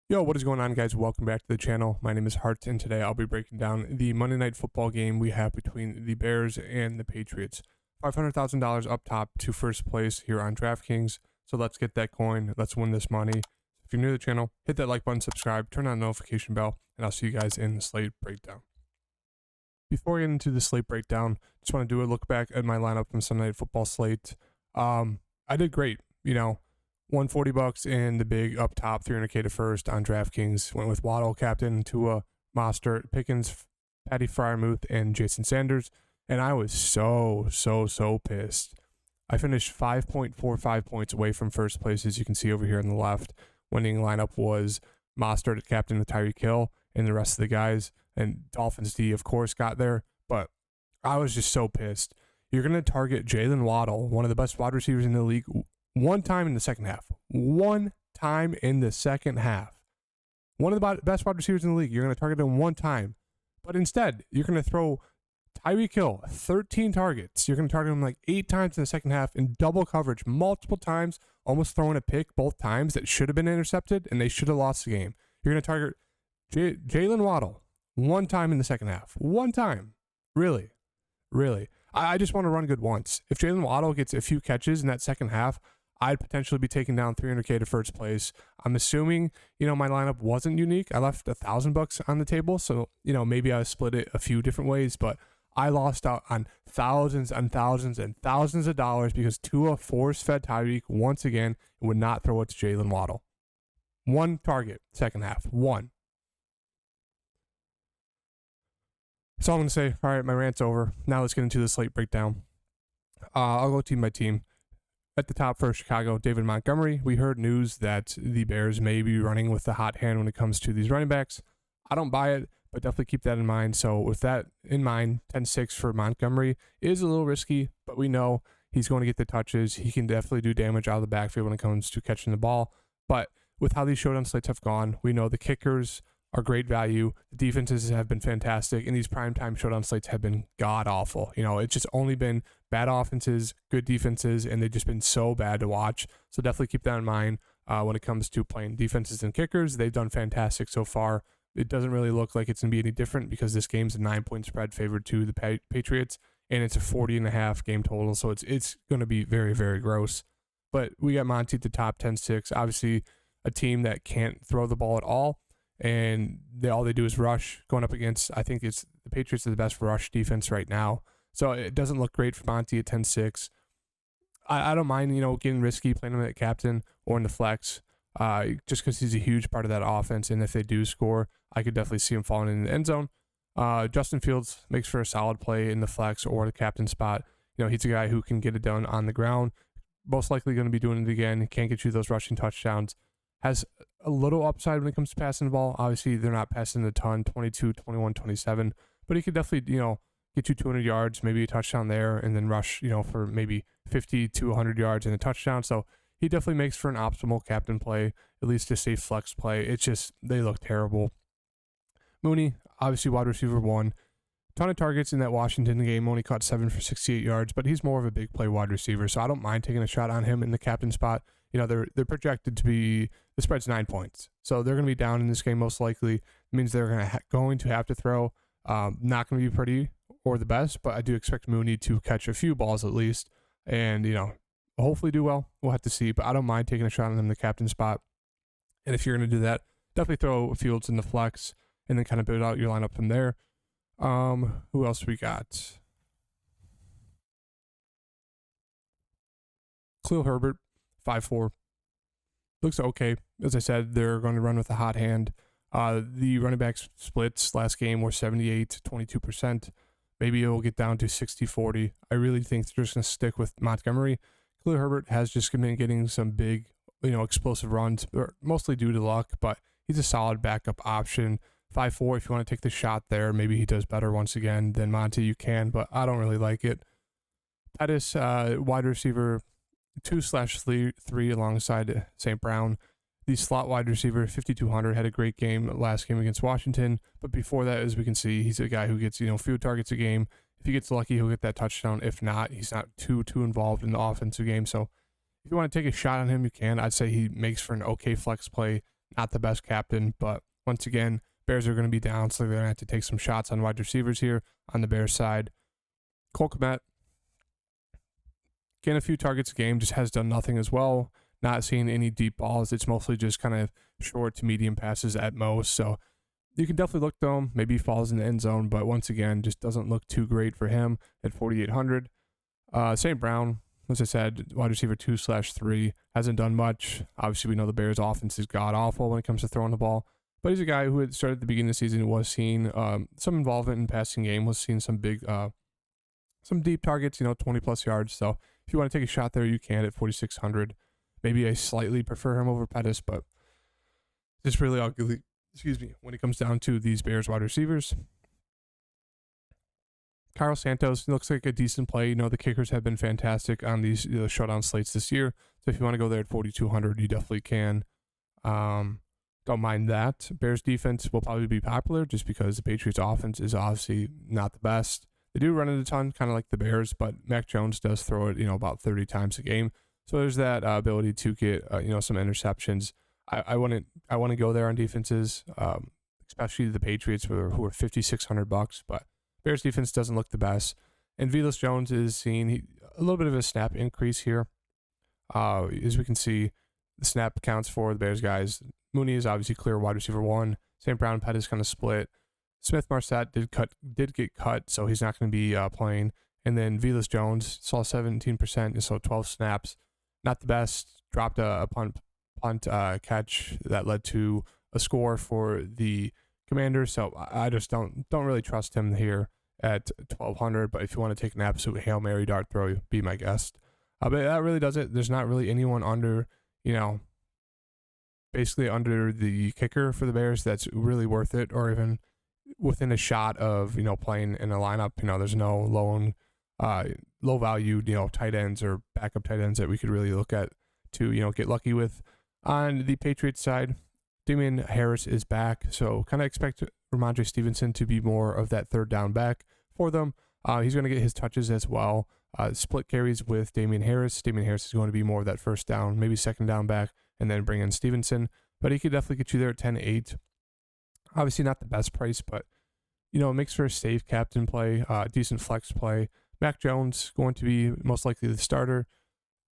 Yo, what is going on, guys? Welcome back to the channel. My name is Hart, and today I'll be breaking down the Monday Night Football game we have between the Bears and the Patriots. $500,000 up top to first place here on DraftKings. So let's get that coin. Let's win this money. If you're new to the channel, hit that like button, subscribe, turn on the notification bell, and I'll see you guys in the slate breakdown. Before I get into the slate breakdown, just want to do a look back at my lineup from Sunday Night Football slate. I did great, $140 in the big up top, 300K to first on DraftKings. Went with Waddle, captain, Tua, Mostert, Pickens, Patty Fryermuth, and Jason Sanders. And I was so pissed. I finished 5.45 points away from first place, as you can see over here on the left. Winning lineup was Mostert at captain with Tyreek Hill and the rest of the guys. And Dolphins D, of course, got there. But I was just so pissed. You're going to target Jalen Waddle, one of the best wide receivers in the league, one time in the second half. One time in the second half. One of the best wide receivers in the league. You're going to target him one time. But instead, you're going to throw Tyreek Hill 13 targets. You're going to target him like 8 times in the second half in double coverage multiple times, almost throwing a pick both times that should have been intercepted, and they should have lost the game. You're going to target Jalen Waddle one time in the second half. One time. Really. I just want to run good once. If Jalen Waddle gets a few catches in that second half, I'd potentially be taking down 300K to first place. I'm assuming, my lineup wasn't unique. I left $1,000 on the table, so, maybe I split it a few different ways, but I lost out on thousands and thousands and thousands of dollars because Tua force-fed Tyreek once again and would not throw it to Jalen Waddle. One target, second half. One. So I'm going to say, all right, my rant's over. Now let's get into the slate breakdown. I'll go team by team. At the top for Chicago, David Montgomery. We heard news that the Bears may be running with the hot hand when it comes to these running backs. I don't buy it, but definitely keep that in mind. So with that in mind, 10-6 for Montgomery is a little risky, but we know he's going to get the touches. He can definitely do damage out of the backfield when it comes to catching the ball. But with how these showdown slates have gone, we know the kickers are great value. The defenses have been fantastic, and these primetime showdown slates have been god-awful. It's just only been bad offenses, good defenses, and they've just been so bad to watch. So definitely keep that in mind when it comes to playing defenses and kickers. They've done fantastic so far. It doesn't really look like it's going to be any different because this game's a 9-point spread favored to the Patriots, and it's a 40.5 game total, so it's going to be very, very gross. But we got Monty at the top, 10-6. Obviously, a team that can't throw the ball at all, and all they do is rush. Going up against, I think it's the Patriots are the best rush defense right now. So it doesn't look great for Monty at 10-6. I don't mind, getting risky, playing him at captain or in the flex, just because he's a huge part of that offense. And if they do score, I could definitely see him falling in the end zone. Justin Fields makes for a solid play in the flex or the captain spot. He's a guy who can get it done on the ground. Most likely going to be doing it again. He can't get you those rushing touchdowns. Has a little upside when it comes to passing the ball. Obviously, they're not passing a ton, 22, 21, 27. But he could definitely, get you 200 yards, maybe a touchdown there, and then rush, for maybe 50 to 100 yards and a touchdown. So he definitely makes for an optimal captain play, at least a safe flex play. It's just, they look terrible. Mooney, obviously wide receiver 1. Ton of targets in that Washington game, only caught 7 for 68 yards, but he's more of a big play wide receiver, so I don't mind taking a shot on him in the captain spot. They're projected to be, the spread's 9 points, so they're going to be down in this game most likely. It means they're going to have to throw. Not going to be pretty or the best, but I do expect Mooney to catch a few balls at least, and hopefully do well. We'll have to see, but I don't mind taking a shot on him in the captain spot. And if you're going to do that, definitely throw Fields in the flex, and then kind of build out your lineup from there. Who else we got? Khalil Herbert, 5-4. Looks okay. As I said, they're going to run with a hot hand. The running back splits last game were 78 to 22%. Maybe it will get down to 60-40. I really think they're just going to stick with Montgomery. Khalil Herbert has just been getting some big, explosive runs, mostly due to luck, but he's a solid backup option. 5-4, if you want to take the shot there, maybe he does better once again than Monty, you can, but I don't really like it. Pettis, wide receiver 2/3 alongside St. Brown. The slot wide receiver, 5,200, had a great game last game against Washington, but before that, as we can see, he's a guy who gets, few targets a game. If he gets lucky, he'll get that touchdown. If not, he's not too involved in the offensive game, so if you want to take a shot on him, you can. I'd say he makes for an okay flex play. not the best captain, but once again, Bears are going to be down, so they're going to have to take some shots on wide receivers here on the Bears side. Cole Kmet, getting a few targets a game, just has done nothing as well. Not seeing any deep balls. It's mostly just kind of short to medium passes at most. So you can definitely look to him. Maybe he falls in the end zone, but once again, just doesn't look too great for him at 4,800. St. Brown, as I said, wide receiver 2/3, hasn't done much. Obviously, we know the Bears' offense is god-awful when it comes to throwing the ball. But he's a guy who had started at the beginning of the season, was seeing some involvement in passing game, was seeing some big, some deep targets, 20-plus yards. So if you want to take a shot there, you can at 4,600. Maybe I slightly prefer him over Pettis, but just really ugly, when it comes down to these Bears wide receivers. Carlos Santos looks like a decent play. The kickers have been fantastic on these showdown slates this year. So if you want to go there at 4,200, you definitely can. Don't mind that. Bears defense will probably be popular just because the Patriots offense is obviously not the best. They do run it a ton, kind of like the Bears, but Mac Jones does throw it, about 30 times a game. So there's that ability to get, some interceptions. I want to go there on defenses, especially the Patriots who are $5,600, but Bears defense doesn't look the best. And Velus Jones is seeing a little bit of a snap increase here. As we can see, the snap counts for the Bears guys. Mooney is obviously clear wide receiver 1. St. Brown Pettis kind of split. Smith-Marsette did get cut, so he's not going to be playing. And then Velus Jones saw 17%, so 12 snaps. Not the best. Dropped a punt catch that led to a score for the Commanders. So I just don't really trust him here at 1,200. But if you want to take an absolute Hail Mary dart throw, be my guest. But that really does it. There's not really anyone under, basically under the kicker for the Bears that's really worth it, or even within a shot of, playing in a lineup. There's no low value, tight ends or backup tight ends that we could really look at to, get lucky with. On the Patriots side, Damian Harris is back, so kind of expect Ramondre Stevenson to be more of that third down back for them. He's going to get his touches as well. Split carries with Damian Harris. Damian Harris is going to be more of that first down, maybe second down back, and then bring in Stevenson. But he could definitely get you there at 10-8. Obviously not the best price, but, it makes for a safe captain play, decent flex play. Mac Jones going to be most likely the starter.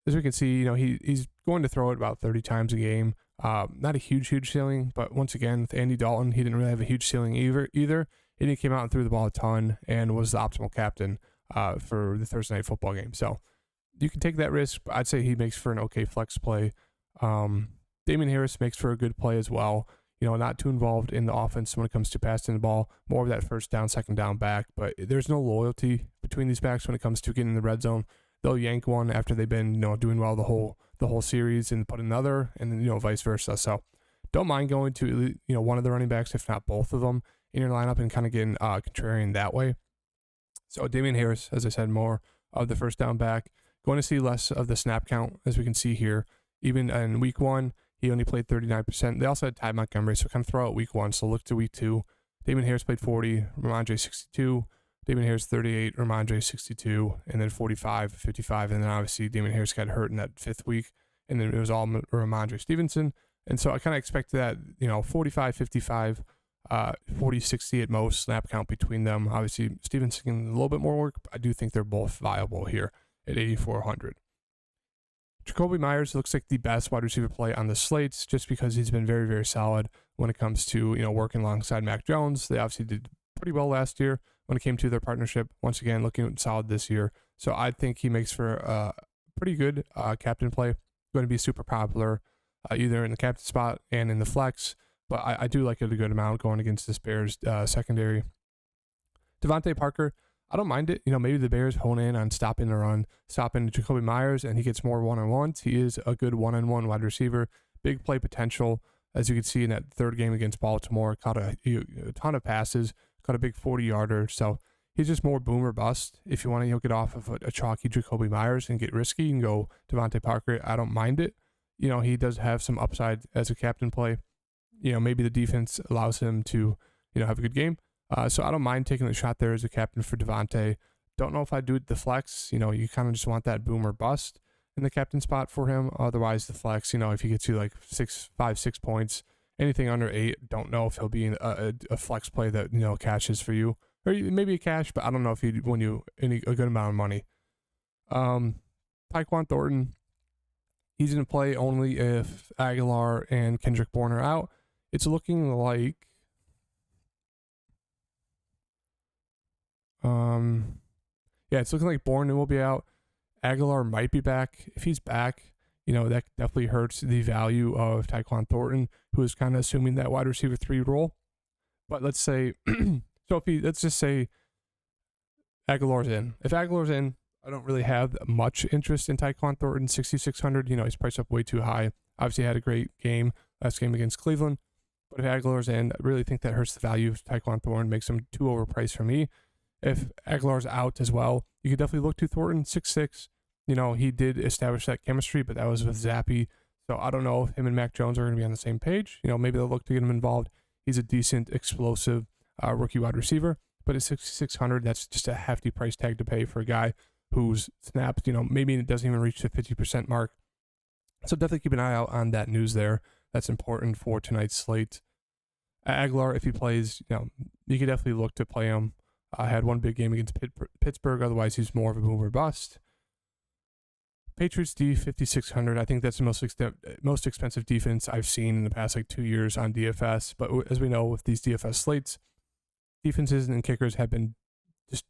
As we can see, he's going to throw it about 30 times a game. Not a huge ceiling, but once again, with Andy Dalton, he didn't really have a huge ceiling either. And he came out and threw the ball a ton and was the optimal captain for the Thursday night football game. So you can take that risk, but I'd say he makes for an okay flex play. Damian Harris makes for a good play as well. Not too involved in the offense when it comes to passing the ball, more of that first down, second down back, but there's no loyalty between these backs when it comes to getting in the red zone. They'll yank one after they've been, doing well the whole series and put another, and then, vice versa. So don't mind going to, one of the running backs, if not both of them, in your lineup and kind of getting contrarian that way. So Damian Harris, as I said, more of the first down back. Going to see less of the snap count, as we can see here. Even in week 1, he only played 39%. They also had Ty Montgomery, so kind of throw out week 1. So look to week 2. Damian Harris played 40, Ramondre 62. Damian Harris 38, Ramondre 62, and then 45, 55, and then obviously Damian Harris got hurt in that 5th week, and then it was all Ramondre Stevenson. And so I kind of expect that, 45, 55, 40, 60 at most snap count between them. Obviously, Stevenson can a little bit more work, but I do think they're both viable here at 8,400. Jacoby Myers looks like the best wide receiver play on the slates just because he's been very, very solid when it comes to, working alongside Mac Jones. They obviously did pretty well last year when it came to their partnership. Once again, looking solid this year. So I think he makes for a pretty good captain play. Going to be super popular either in the captain spot and in the flex. But I do like it a good amount going against this Bears secondary. Devontae Parker, I don't mind it. Maybe the Bears hone in on stopping the run, stopping Jacoby Myers, and he gets more one-on-ones. He is a good one-on-one wide receiver. Big play potential. As you can see in that third game against Baltimore, caught a ton of passes, caught a big 40-yarder. So he's just more boom or bust. If you want to get off of a chalky Jacoby Myers and get risky and go Devontae Parker, I don't mind it. He does have some upside as a captain play. Maybe the defense allows him to, have a good game. So I don't mind taking the shot there as a captain for Devontae. Don't know if I'd do it the flex. You kind of just want that boom or bust in the captain spot for him. Otherwise, the flex, if he gets you like 5, 6 points, Anything under 8, don't know if he'll be a flex play that, cashes for you. Or maybe a cash, but I don't know if he'd win you a good amount of money. Tyquan Thornton, he's going to play only if Aguilar and Kendrick Bourne are out. It's looking like it's looking like Bourne will be out. Aguilar might be back. If he's back, that definitely hurts the value of Tyquan Thornton, who is kind of assuming that wide receiver 3 role. But let's say, let's just say Aguilar's in. If Aguilar's in, I don't really have much interest in Tyquan Thornton. 6,600, he's priced up way too high. Obviously had a great game, last game against Cleveland. But if Aguilar's in, I really think that hurts the value of Tyquan Thornton, makes him too overpriced for me. If Aguilar's out as well, you could definitely look to Thornton, 6'6". He did establish that chemistry, but that was with Zappy. So I don't know if him and Mac Jones are going to be on the same page. Maybe they'll look to get him involved. He's a decent, explosive rookie wide receiver. But at 6,600, that's just a hefty price tag to pay for a guy whose snaps, maybe it doesn't even reach the 50% mark. So definitely keep an eye out on that news there. That's important for tonight's slate. Aguilar, if he plays, you could definitely look to play him. Had one big game against Pittsburgh. Otherwise, he's more of a boomer bust. Patriots D, 5,600. I think that's the most expensive defense I've seen in the past 2 years on DFS. But as we know, with these DFS slates, defenses and kickers have been just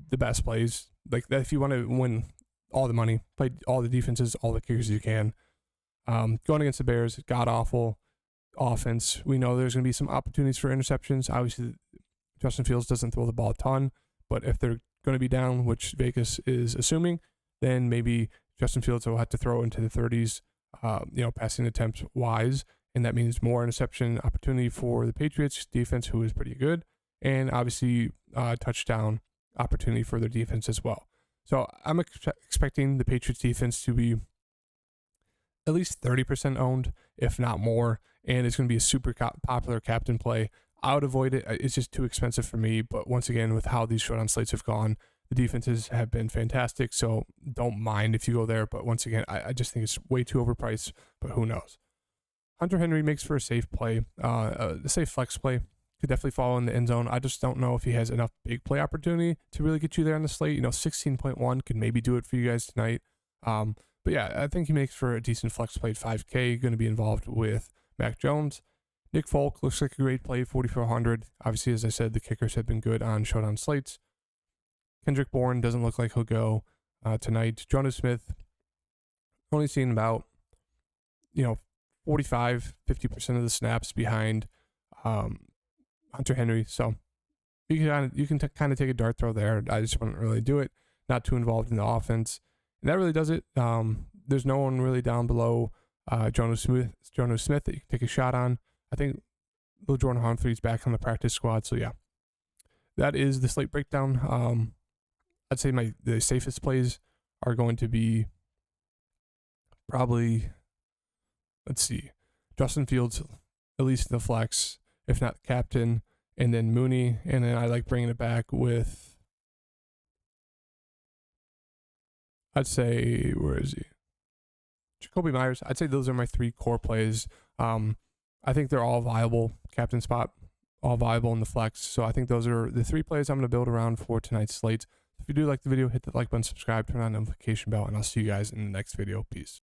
the best plays. Like that, if you want to win all the money, play all the defenses, all the kickers you can. Going against the Bears, god awful offense. We know there's going to be some opportunities for interceptions. Obviously, Justin Fields doesn't throw the ball a ton, but if they're going to be down, which Vegas is assuming, then maybe Justin Fields will have to throw into the 30s, passing attempts wise, and that means more interception opportunity for the Patriots defense, who is pretty good, and obviously touchdown opportunity for their defense as well. So I'm expecting the Patriots defense to be at least 30% owned, if not more, and it's going to be a super popular captain play. I would avoid it. It's just too expensive for me, but once again, with how these showdown slates have gone, the defenses have been fantastic, so don't mind if you go there. But once again, I just think it's way too overpriced, but who knows. Hunter Henry makes for a safe play, a safe flex play. Could definitely fall in the end zone. I just don't know if he has enough big play opportunity to really get you there on the slate. 16.1 could maybe do it for you guys tonight. But yeah, I think he makes for a decent flex play at 5K, going to be involved with Mac Jones. Nick Folk looks like a great play, 4,400. Obviously, as I said, the kickers have been good on showdown slates. Kendrick Bourne doesn't look like he'll go tonight. Jonas Smith, only seen about, 45, 50% of the snaps behind Hunter Henry. So you can kind of take a dart throw there. I just wouldn't really do it. Not too involved in the offense. And that really does it. There's no one really down below Jonas Smith that you can take a shot on. I think Lil Jordan Humphrey's back on the practice squad. So yeah, that is the slate breakdown. I'd say the safest plays are going to be probably, let's see, Justin Fields, at least in the flex, if not captain, and then Mooney, and then I like bringing it back with, I'd say, where is he? Jacoby Myers. I'd say those are my 3 core plays. I think they're all viable. Captain spot, all viable in the flex. So I think those are the 3 plays I'm going to build around for tonight's slate. If you do like the video, hit the like button, subscribe, turn on the notification bell, and I'll see you guys in the next video. Peace.